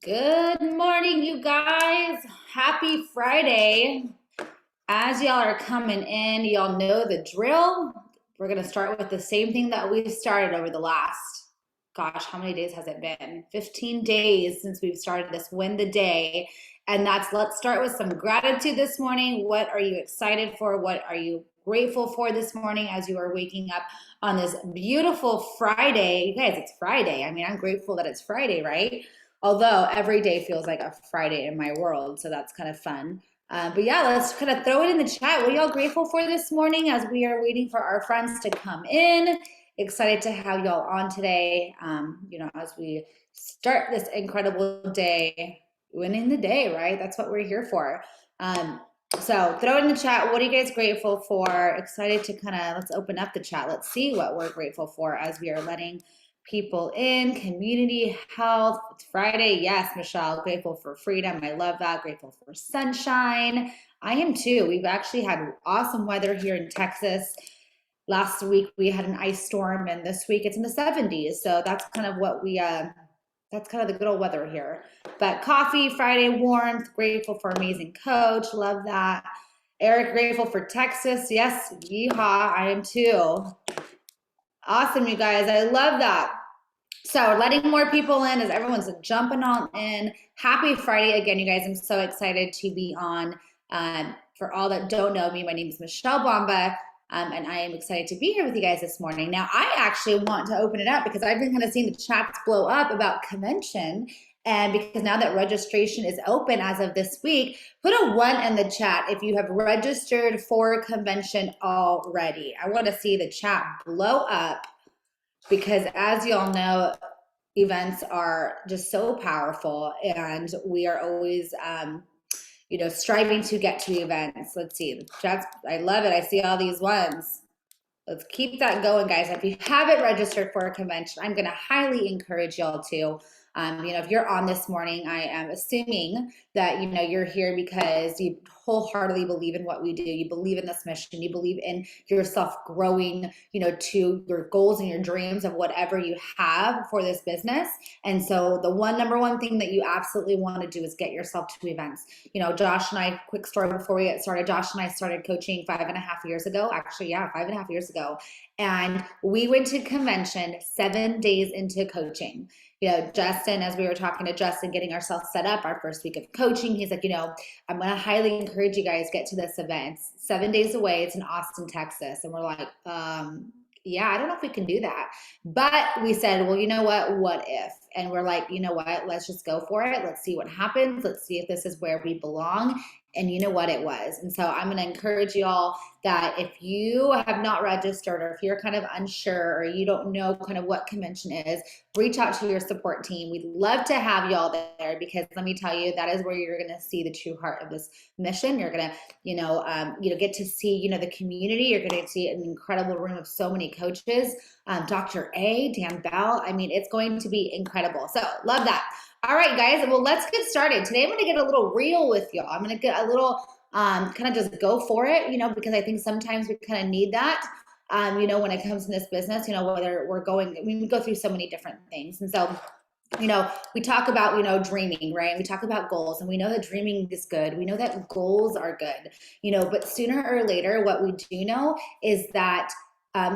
Good morning, you guys. Happy Friday. As y'all are coming in, y'all know the drill. We're going to start with the same thing that we've started over the last, gosh, how many days has it been? 15 days since we've started this Win the Day. And that's let's start with some gratitude this morning. What are you excited for? What are you grateful for this morning as you are waking up on this beautiful Friday? You guys, it's Friday. I mean, I'm grateful that it's Friday, right? Although every day feels like a Friday in my world, so that's kind of fun. But yeah, let's kind of throw it in the chat. What are y'all grateful for this morning as we are waiting for our friends to come in? Excited to have y'all on today, as we start this incredible day, winning the day, right? That's what we're here for. So throw it in the chat. What are you guys grateful for? Excited to let's open up the chat. Let's see what we're grateful for as we are letting people in. Community health. It's Friday. Yes, Michelle, grateful for freedom. I love that. Grateful for sunshine. I am too. We've actually had awesome weather here in Texas. Last week we had an ice storm, and this week it's in the 70s. So that's kind of that's kind of the good old weather here. But coffee, Friday warmth, grateful for amazing coach. Love that. Eric, grateful for Texas. Yes, yeehaw, I am too. Awesome, you guys. I love that. So letting more people in as everyone's jumping on in. Happy Friday again, you guys. I'm so excited to be on. For all that don't know me, my name is Michelle Bomba, and I am excited to be here with you guys this morning. Now, I actually want to open it up because I've been kind of seeing the chats blow up about convention. And because now that registration is open as of this week, put a 1 in the chat if you have registered for convention already. I want to see the chat blow up because as y'all know, events are just so powerful and we are always striving to get to events. Let's see, chat's, I love it. I see all these ones. Let's keep that going, guys. If you haven't registered for a convention, I'm going to highly encourage y'all to. If you're on this morning, I am assuming that, you're here because you wholeheartedly believe in what we do. You believe in this mission. You believe in yourself growing, to your goals and your dreams of whatever you have for this business. And so the number one thing that you absolutely want to do is get yourself to events. Josh and I, quick story before we get started, Josh and I started coaching 5.5 years ago. Actually, yeah, 5.5 years ago. And we went to convention 7 days into coaching. Justin, as we were talking to Justin, getting ourselves set up our first week of coaching, he's like, I'm going to highly encourage you guys get to this event. 7 days away. It's in Austin, Texas. And we're like, yeah, I don't know if we can do that. But we said, well, you know what if? And we're like, you know what, let's just go for it. Let's see what happens. Let's see if this is where we belong. And you know what, it was. And so I'm going to encourage you all that if you have not registered or if you're kind of unsure or you don't know kind of what convention is, reach out to your support team. We'd love to have y'all there because let me tell you, that is where you're going to see the true heart of this mission. You're going to, get to see, the community. You're going to see an incredible room of so many coaches. Dr. A, Dan Bell. I mean, it's going to be incredible. So love that. All right, guys. Well, let's get started. Today, I'm going to get a little real with y'all. I'm going to get a little kind of just go for it, because I think sometimes we kind of need that. When it comes to this business, whether we're going, we go through so many different things. And so, we talk about, dreaming, right? We talk about goals and we know that dreaming is good. We know that goals are good, but sooner or later, what we do know is that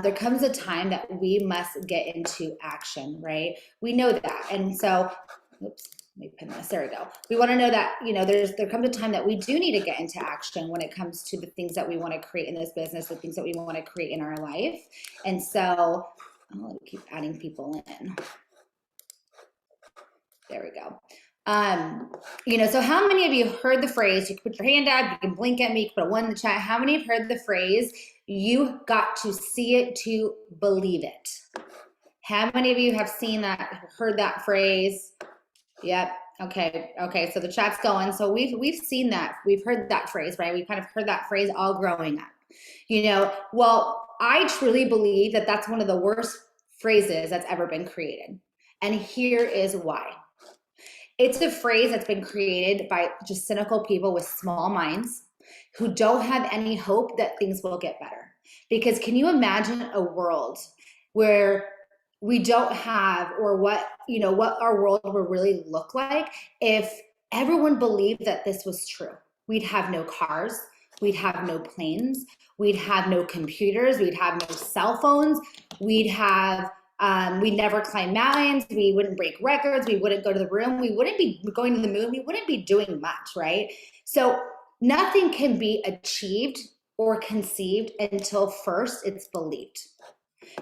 there comes a time that we must get into action, right? We know that. And so, oops. Let me pin this. There we go. We want to know that, there comes a time that we do need to get into action when it comes to the things that we want to create in this business, the things that we want to create in our life. And so I'll keep adding people in. There we go. So how many of you heard the phrase, you can put your hand out, you can blink at me, you can put a 1 in the chat. How many have heard the phrase, you got to see it to believe it? How many of you have seen that, heard that phrase? Yep. Okay. So the chat's going. So we've seen that. We've heard that phrase, right? We've kind of heard that phrase all growing up. Well, I truly believe that that's one of the worst phrases that's ever been created. And here is why. It's a phrase that's been created by just cynical people with small minds who don't have any hope that things will get better. Because can you imagine a world where we don't have, or what, what our world would really look like if everyone believed that this was true. We'd have no cars, we'd have no planes, we'd have no computers, we'd have no cell phones, we'd never climb mountains, we wouldn't break records, we wouldn't go to the room, we wouldn't be going to the moon, we wouldn't be doing much, right? So nothing can be achieved or conceived until first it's believed.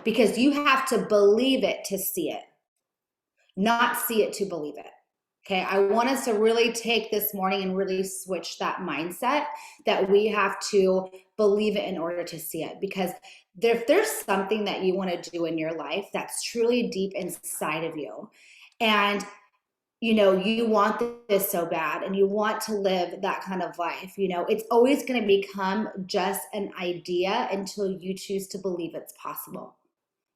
Because you have to believe it to see it, not see it to believe it. Okay, I want us to really take this morning and really switch that mindset that we have to believe it in order to see it. Because if there's something that you want to do in your life that's truly deep inside of you, and you want this so bad and you want to live that kind of life, it's always going to become just an idea until you choose to believe it's possible.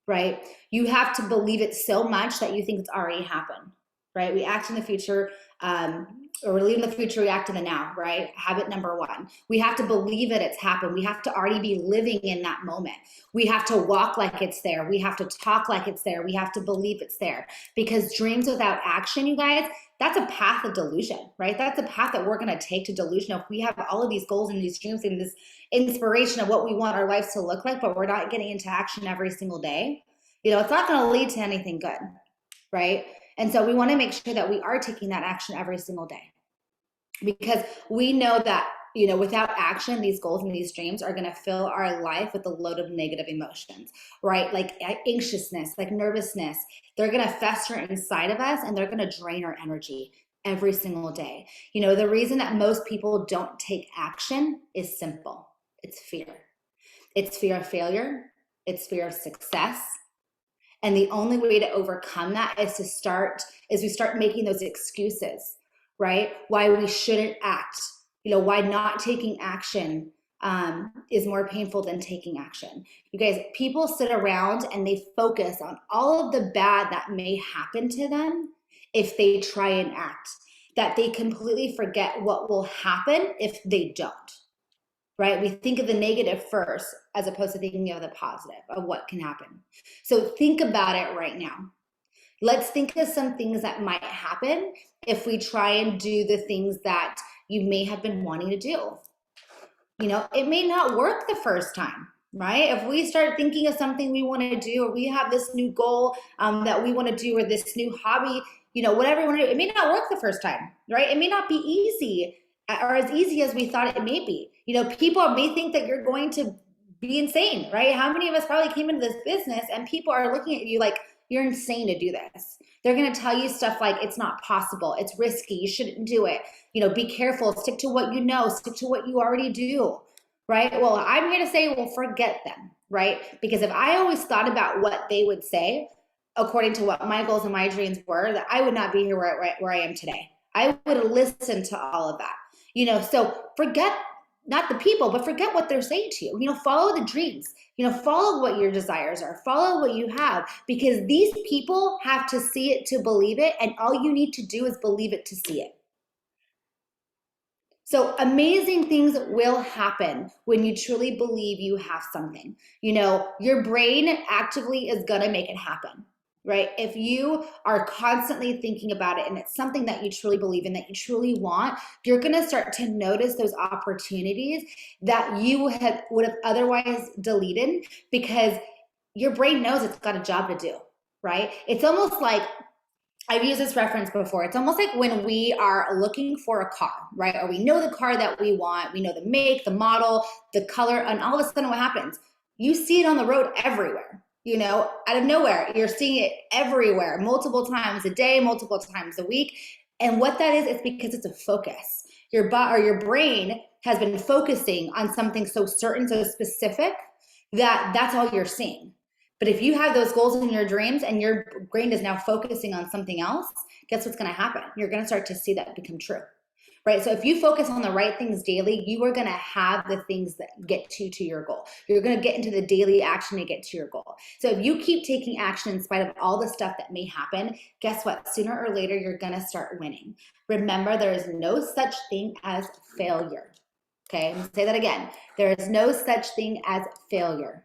Right? You have to believe it so much that you think it's already happened, right? We act in the future, or we live in the future, we act in the now, right? Habit number 1. We have to believe that it's happened. We have to already be living in that moment. We have to walk like it's there. We have to talk like it's there. We have to believe it's there. Because dreams without action, you guys, that's a path of delusion, right? That's a path that we're going to take to delusion. If we have all of these goals and these dreams and this inspiration of what we want our lives to look like, but we're not getting into action every single day, it's not going to lead to anything good, right? And so we want to make sure that we are taking that action every single day, because we know that, without action, these goals and these dreams are going to fill our life with a load of negative emotions, right? Like anxiousness, like nervousness. They're going to fester inside of us and they're going to drain our energy every single day. The reason that most people don't take action is simple. It's fear. It's fear of failure. It's fear of success. And the only way to overcome that is we start making those excuses, right? Why we shouldn't act, why not taking action is more painful than taking action. You guys, people sit around and they focus on all of the bad that may happen to them if they try and act, that they completely forget what will happen if they don't. Right? We think of the negative first as opposed to thinking of the positive of what can happen. So think about it right now. Let's think of some things that might happen if we try and do the things that you may have been wanting to do. It may not work the first time, right? If we start thinking of something we want to do, or we have this new goal that we want to do, or this new hobby, whatever we want to do, it may not work the first time, right? It may not be easy, or as easy as we thought it may be. People may think that you're going to be insane, right? How many of us probably came into this business and people are looking at you like, you're insane to do this. They're going to tell you stuff like, it's not possible, it's risky, you shouldn't do it. Be careful, stick to what you know, stick to what you already do, right? Well, I'm here to say, well, forget them, right? Because if I always thought about what they would say, according to what my goals and my dreams were, that I would not be here where I am today. I would have listened to all of that. So forget not the people, but forget what they're saying to you. Follow the dreams, follow what your desires are, follow what you have, because these people have to see it to believe it. And all you need to do is believe it to see it. So amazing things will happen when you truly believe you have something. Your brain actively is going to make it happen. Right? If you are constantly thinking about it and it's something that you truly believe in, that you truly want, you're going to start to notice those opportunities that you would have otherwise deleted, because your brain knows it's got a job to do, right? It's almost like, I've used this reference before. It's almost like when we are looking for a car, right? Or we know the car that we want, we know the make, the model, the color, and all of a sudden what happens? You see it on the road everywhere. Out of nowhere, you're seeing it everywhere, multiple times a day, multiple times a week. And what that is, it's because it's a focus. Your brain has been focusing on something so certain, so specific, that that's all you're seeing. But if you have those goals in your dreams and your brain is now focusing on something else, guess what's going to happen? You're going to start to see that become true. Right? So if you focus on the right things daily, you are going to have the things that get you to your goal. You're going to get into the daily action to get to your goal. So if you keep taking action in spite of all the stuff that may happen, guess what? Sooner or later, you're going to start winning. Remember, there is no such thing as failure. Okay, I'm going to say that again. There is no such thing as failure,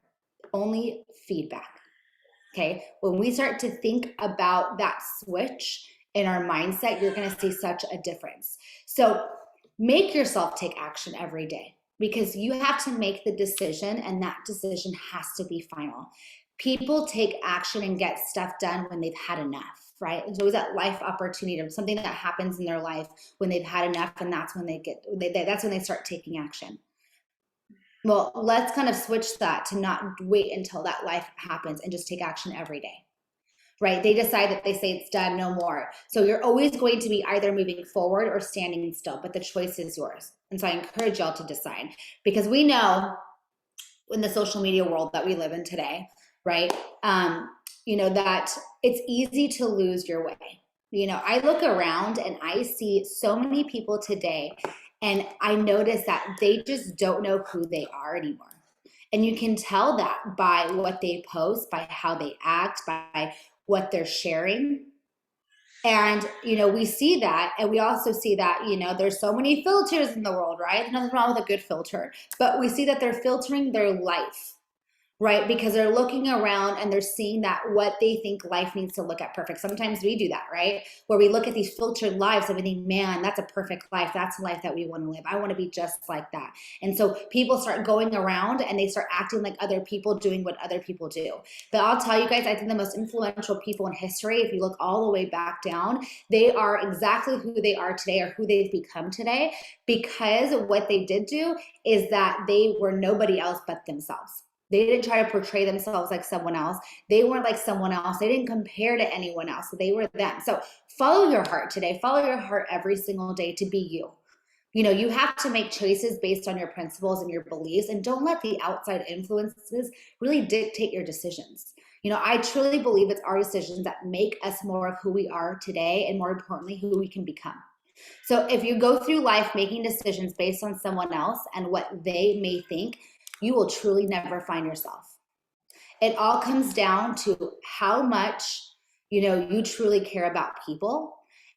only feedback. Okay. When we start to think about that switch in our mindset, you're going to see such a difference. So make yourself take action every day because you have to make the decision, and that decision has to be final. People take action and get stuff done when they've had enough, right? There's always that life opportunity, something that happens in their life when they've had enough, and that's when that's when they start taking action. Well, let's kind of switch that to not wait until that life happens and just take action every day, right? They decide that they say it's done, no more. So you're always going to be either moving forward or standing still, but the choice is yours. And so I encourage y'all to decide, because we know in the social media world that we live in today, right? That it's easy to lose your way. I look around and I see so many people today, and I notice that they just don't know who they are anymore. And you can tell that by what they post, by how they act, by what they're sharing. And, we see that. And we also see that, there's so many filters in the world, right? There's nothing wrong with a good filter. But we see that they're filtering their life, right? Because they're looking around and they're seeing that what they think life needs to look at perfect. Sometimes we do that, right? Where we look at these filtered lives and we think, man, that's a perfect life. That's a life that we want to live. I want to be just like that. And so people start going around and they start acting like other people, doing what other people do. But I'll tell you guys, I think the most influential people in history, if you look all the way back down, they are exactly who they are today, or who they've become today, because what they did do is that they were nobody else but themselves. They didn't try to portray themselves like someone else. They weren't like someone else. They didn't compare to anyone else. So they were them. So follow your heart today. Follow your heart every single day to be you. You have to make choices based on your principles and your beliefs, and don't let the outside influences really dictate your decisions. I truly believe it's our decisions that make us more of who we are today, and more importantly, who we can become. So if you go through life making decisions based on someone else and what they may think, you will truly never find yourself. It all comes down to how much, you truly care about people.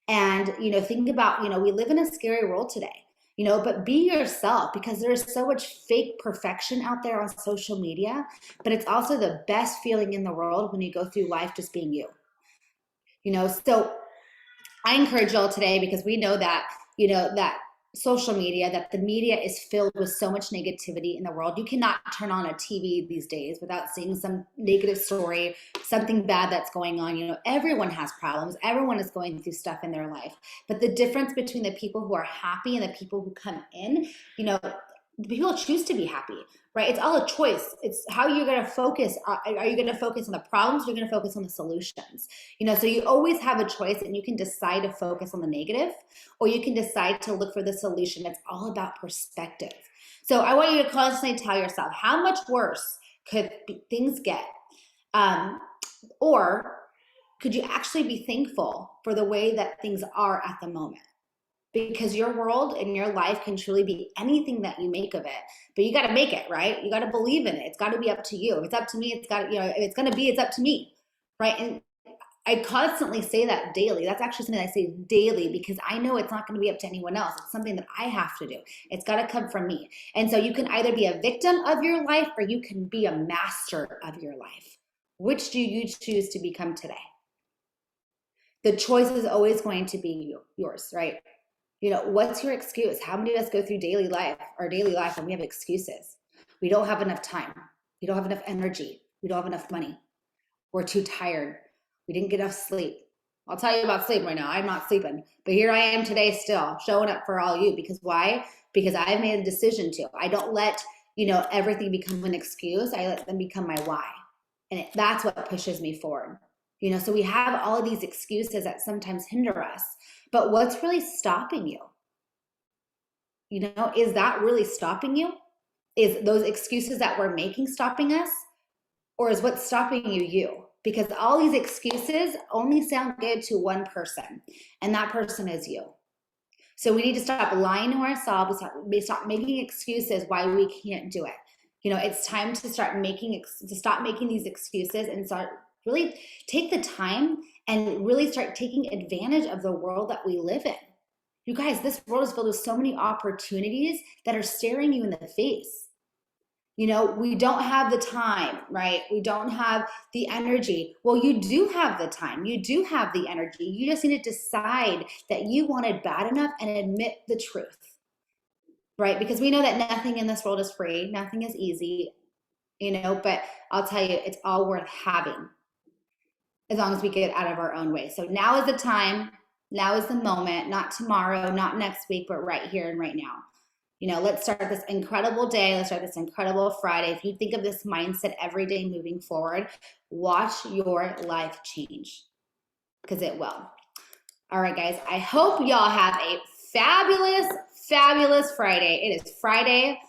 And, think about, we live in a scary world today, but be yourself, because there's so much fake perfection out there on social media, but it's also the best feeling in the world when you go through life just being you. So I encourage y'all today, because we know that, that social media, that the media is filled with so much negativity in the world. You cannot turn on a TV these days without seeing some negative story, something bad that's going on. Everyone has problems. Everyone is going through stuff in their life. But the difference between the people who are happy and the people who come in, the people choose to be happy, right? It's all a choice. It's how you're going to focus. Are you going to focus on the problems? Or you're going to focus on the solutions? So you always have a choice, and you can decide to focus on the negative, or you can decide to look for the solution. It's all about perspective. So I want you to constantly tell yourself, how much worse could things get? Or could you actually be thankful for the way that things are at the moment? Because your world and your life can truly be anything that you make of it, but you got to make it, right? You got to believe in it. It's got to be up to you. If it's up to me, it's up to me, right? And I constantly say that daily. That's actually something I say daily, because I know it's not going to be up to anyone else. It's something that I have to do. It's got to come from me. And so you can either be a victim of your life, or you can be a master of your life. Which do you choose to become today? The choice is always going to be yours, right? What's your excuse? How many of us go through our daily life, and we have excuses? We don't have enough time. We don't have enough energy. We don't have enough money. We're too tired. We didn't get enough sleep. I'll tell you about sleep right now. I'm not sleeping, but here I am today still showing up for all you. Because why? Because I've made a decision to. I don't let, everything become an excuse. I let them become my why. And that's what pushes me forward. So we have all of these excuses that sometimes hinder us. But what's really stopping you? Is that really stopping you? Is those excuses that we're making stopping us? Or is what's stopping you? Because all these excuses only sound good to one person, and that person is you. So we need to stop lying to ourselves, stop making excuses why we can't do it. It's time to stop making these excuses and start really take the time and really start taking advantage of the world that we live in. You guys, this world is filled with so many opportunities that are staring you in the face. You know, we don't have the time, right? We don't have the energy. Well, you do have the time. You do have the energy. You just need to decide that you want it bad enough and admit the truth, right? Because we know that nothing in this world is free. Nothing is easy, you know, but I'll tell you, it's all worth having as long as we get out of our own way. So now is the time. Now is the moment, not tomorrow, not next week, but right here and right now. You know, let's start this incredible day. Let's start this incredible Friday. If you think of this mindset every day moving forward, watch your life change, because it will. All right, guys, I hope y'all have a fabulous, fabulous Friday. It is Friday.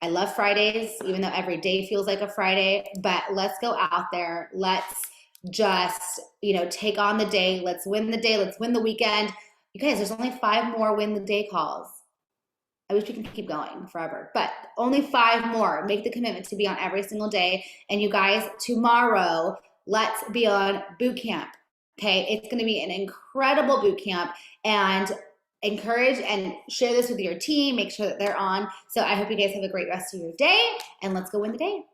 I love Fridays, even though every day feels like a Friday, but let's go out there. Let's just, you know, take on the day. Let's win the day. Let's win the weekend. You guys, there's only 5 more win the day calls. I wish we can keep going forever, but only 5 more. Make the commitment to be on every single day. And you guys, tomorrow, let's be on boot camp. Okay, it's going to be an incredible boot camp, and encourage and share this with your team. Make sure that they're on. So I hope you guys have a great rest of your day, and let's go win the day.